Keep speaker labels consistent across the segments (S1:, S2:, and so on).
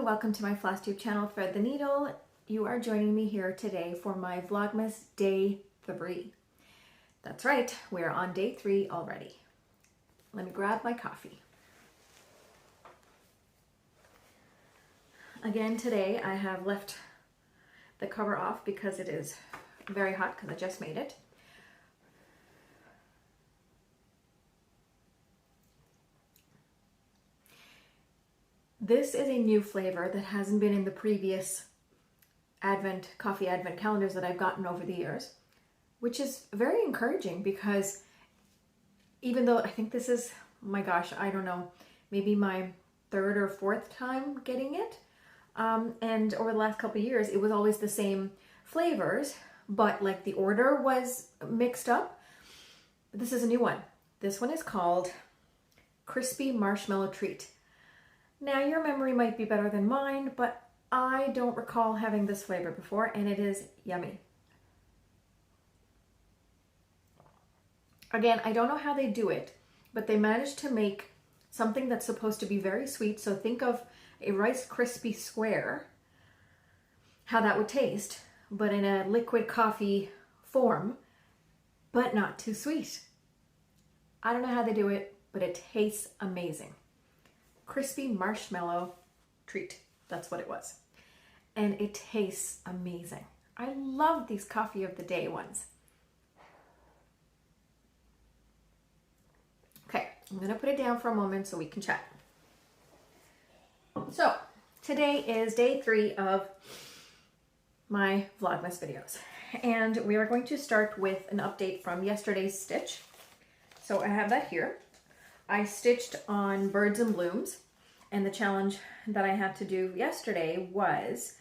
S1: everyone, welcome to my FlossTube channel, Thread the Needle. You are joining me here today for my Vlogmas Day 3. That's right, we're on Day 3 already. Let me grab my coffee. Again, today I have left the cover off because it is very hot because I just made it. This is a new flavor that hasn't been in the previous coffee advent calendars that I've gotten over the years, which is very encouraging because even though I think this is, my gosh, I don't know, maybe my third or fourth time getting it. And over the last couple of years, it was always the same flavors, but like the order was mixed up. This is a new one. This one is called Crispy Marshmallow Treat. Now, your memory might be better than mine, but I don't recall having this flavor before, and it is yummy. Again, I don't know how they do it, but they managed to make something that's supposed to be very sweet. So think of a Rice Krispie square, how that would taste, but in a liquid coffee form, but not too sweet. I don't know how they do it, but it tastes amazing. Crispy marshmallow treat. That's what it was. And it tastes amazing. I love these coffee of the day ones. Okay, I'm gonna put it down for a moment so we can chat. So today is day 3 of my Vlogmas videos. And we are going to start with an update from yesterday's stitch. So I have that here. I stitched on Birds and Blooms, and the challenge that I had to do yesterday was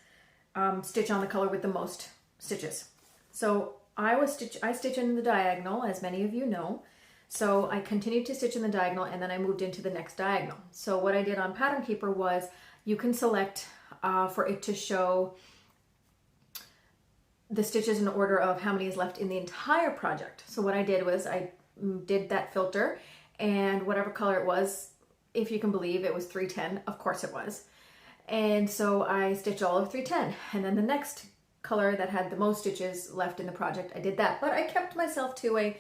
S1: stitch on the color with the most stitches. So I stitch in the diagonal, as many of you know. So I continued to stitch in the diagonal, and then I moved into the next diagonal. So what I did on Pattern Keeper was you can select for it to show the stitches in order of how many is left in the entire project. So what I did was I did that filter, and whatever color it was, if you can believe it was 310, of course it was. And so I stitched all of 310, and then the next color that had the most stitches left in the project, I did that. But I kept myself to a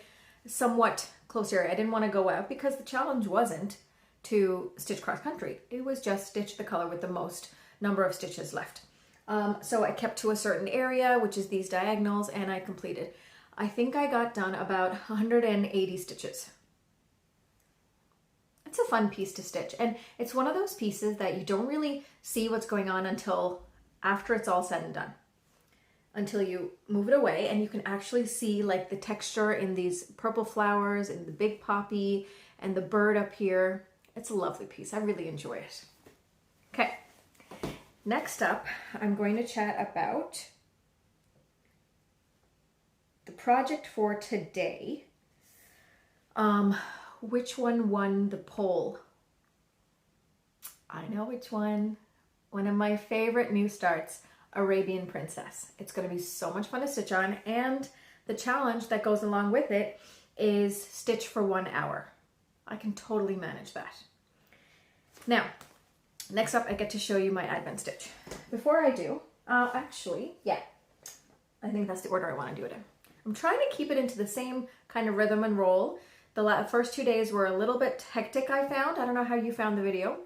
S1: somewhat close area. I didn't want to go out because the challenge wasn't to stitch cross country. It was just stitch the color with the most number of stitches left. So I kept to a certain area, which is these diagonals, and I completed. I think I got done about 180 stitches. It's a fun piece to stitch, and it's one of those pieces that you don't really see what's going on until after it's all said and done. Until you move it away and you can actually see like the texture in these purple flowers and the big poppy and the bird up here. It's a lovely piece. I really enjoy it. Okay, next up, I'm going to chat about the project for today. Which one won the poll? I know which one. One of my favorite new starts, Arabian Princess. It's going to be so much fun to stitch on, and the challenge that goes along with it is stitch for 1 hour. I can totally manage that. Now, next up I get to show you my advent stitch. Before I do, actually, yeah, I think that's the order I want to do it in. I'm trying to keep it into the same kind of rhythm and roll. The first 2 days were a little bit hectic, I found. I don't know how you found the video,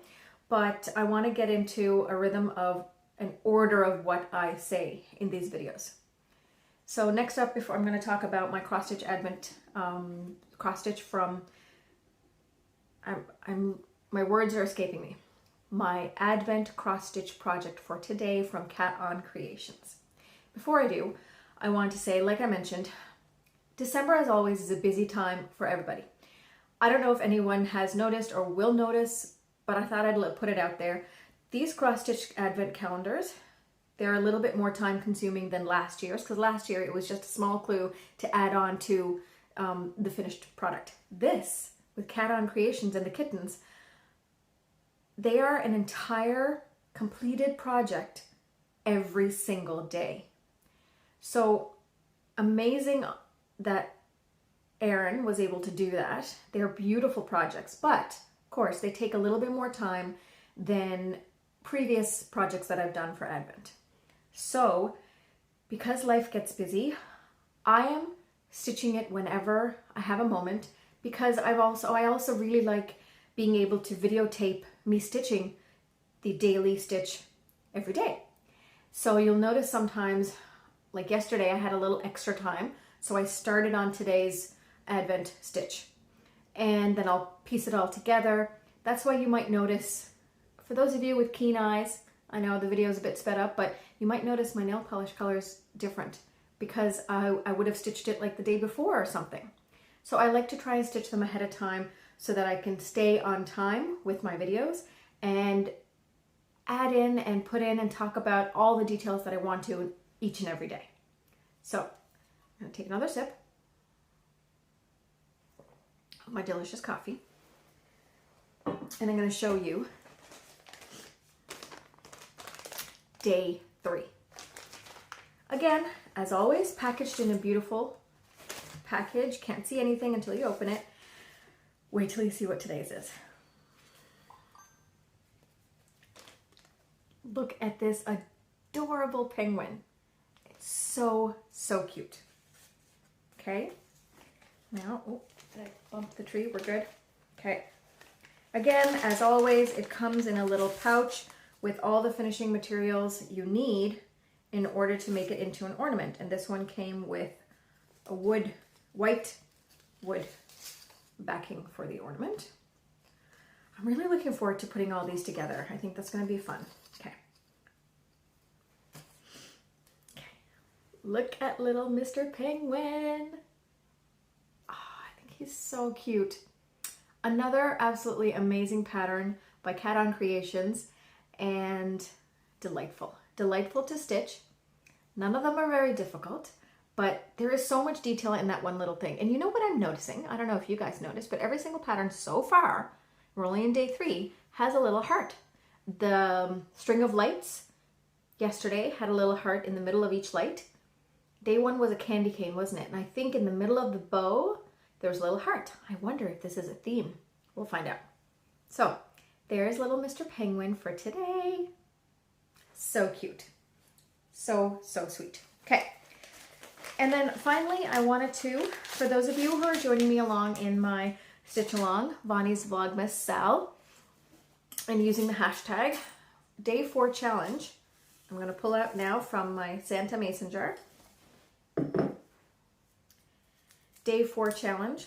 S1: but I want to get into a rhythm of an order of what I say in these videos. So next up, before I'm going to talk about my cross stitch advent cross stitch from, my words are escaping me. My advent cross stitch project for today from Cat On Creations. Before I do, I want to say, like I mentioned, December, as always, is a busy time for everybody. I don't know if anyone has noticed or will notice, but I thought I'd put it out there. These cross-stitch advent calendars, they're a little bit more time consuming than last year's, because last year it was just a small clue to add on to the finished product. This, with Cat On Creations and the kittens, they are an entire completed project every single day. So amazing that Erin was able to do that. They're beautiful projects, but of course they take a little bit more time than previous projects that I've done for Advent. So because life gets busy, I am stitching it whenever I have a moment, because I also really like being able to videotape me stitching the daily stitch every day. So you'll notice sometimes, like yesterday, I had a little extra time, so I started on today's Advent stitch, and then I'll piece it all together. That's why you might notice, for those of you with keen eyes, I know the video is a bit sped up, but you might notice my nail polish color is different because I would have stitched it like the day before or something. So I like to try and stitch them ahead of time so that I can stay on time with my videos and add in and put in and talk about all the details that I want to each and every day. So I'm going to take another sip of my delicious coffee, and I'm going to show you day 3. Again, as always, packaged in a beautiful package. Can't see anything until you open it. Wait till you see what today's is. Look at this adorable penguin. It's so, so cute. Okay. Now, oh, did I bump the tree? We're good. Okay. Again, as always, it comes in a little pouch with all the finishing materials you need in order to make it into an ornament. And this one came with a white wood backing for the ornament. I'm really looking forward to putting all these together. I think that's going to be fun. Okay. Look at little Mr. Penguin. Oh, I think he's so cute. Another absolutely amazing pattern by Cat On Creations, and delightful. Delightful to stitch. None of them are very difficult, but there is so much detail in that one little thing. And you know what I'm noticing? I don't know if you guys noticed, but every single pattern so far, we're only in day 3, has a little heart. The string of lights yesterday had a little heart in the middle of each light. Day 1 was a candy cane, wasn't it? And I think in the middle of the bow, there was a little heart. I wonder if this is a theme. We'll find out. So there's little Mr. Penguin for today. So cute. So, so sweet. Okay. And then finally, I wanted to, for those of you who are joining me along in my Stitch Along, Bonnie's Vlogmas Sal, and using the hashtag Day 4 Challenge, I'm going to pull out now from my Santa Mason jar. Day 4 Challenge.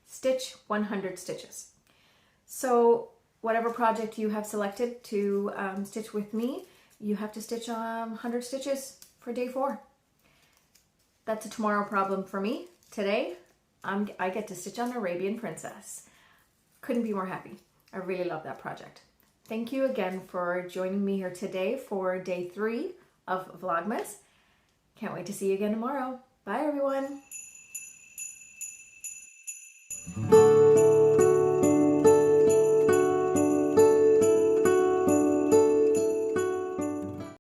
S1: Stitch 100 stitches. So whatever project you have selected to stitch with me, you have to stitch 100 stitches for day 4. That's a tomorrow problem for me. Today, I get to stitch on Arabian Princess. Couldn't be more happy. I really love that project. Thank you again for joining me here today for day 3 of Vlogmas. Can't wait to see you again tomorrow. Bye everyone.